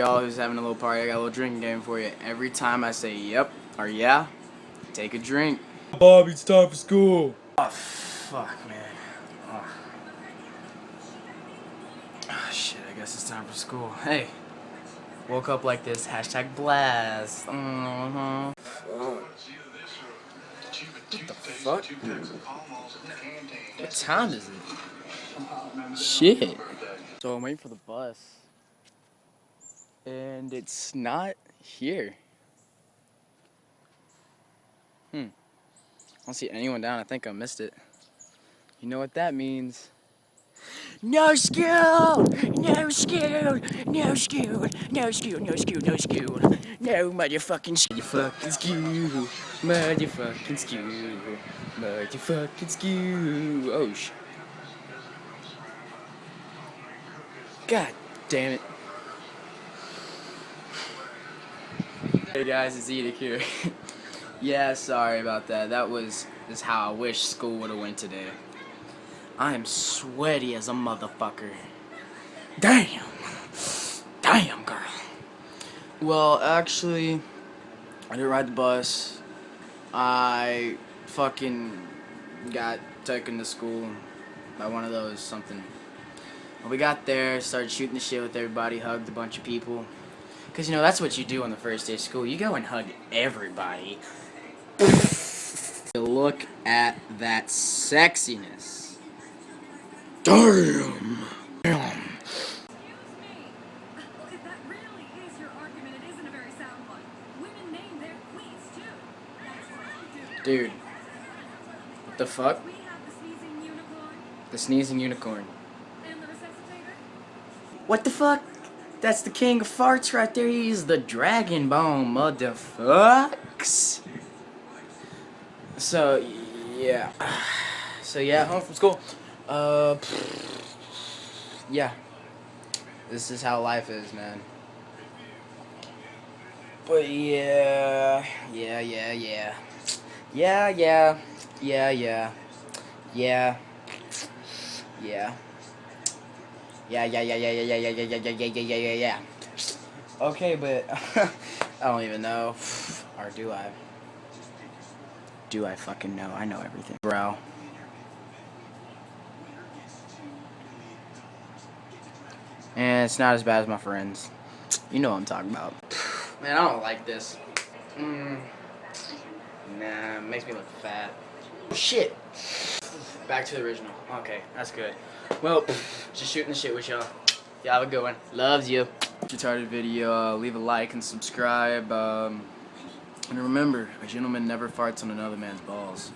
Y'all who's having a little party, I got a little drinking game for you. Every time I say yep or yeah, take a drink. Bobby, it's time for school. Oh, fuck, man. Oh, shit, I guess it's time for school. Hey, woke up like this, hashtag blast. What the fuck? What time is it? Shit. So I'm waiting for the bus. And it's not here. I don't see anyone down. I think I missed it. You know what that means? No school! No school! No school! No school! No school! No school! No motherfucking school! Motherfucking school! Motherfucking school! Motherfucking school! Oh shit! God damn it! Hey guys, it's Edic here. Yeah, sorry about that. That's how I wish school would have went today. I am sweaty as a motherfucker. Damn! Damn, girl. Well, actually, I didn't ride the bus. I fucking got taken to school by one of those something. Well, we got there, started shooting the shit with everybody, hugged a bunch of people. Because, you know, that's what you do on the first day of school. You go and hug everybody. Look at that sexiness. Damn! Damn! Dude, what the fuck? The sneezing unicorn. What the fuck? That's the king of farts right there. He's the Dragon Bone, motherfucks. So, yeah. Home from school. Yeah. This is how life is, man. But yeah. Yeah. Yeah. Okay, but I don't even know. Or do I? Do I fucking know? I know everything. Bro. And it's not as bad as my friends. You know what I'm talking about. Man, I don't like this. Nah, it makes me look fat. Oh, shit. Back to the original. Okay, that's good. Well, just shooting the shit with y'all. Y'all have a good one. Loves you. Retarded video. Leave a like and subscribe. And remember, a gentleman never farts on another man's balls.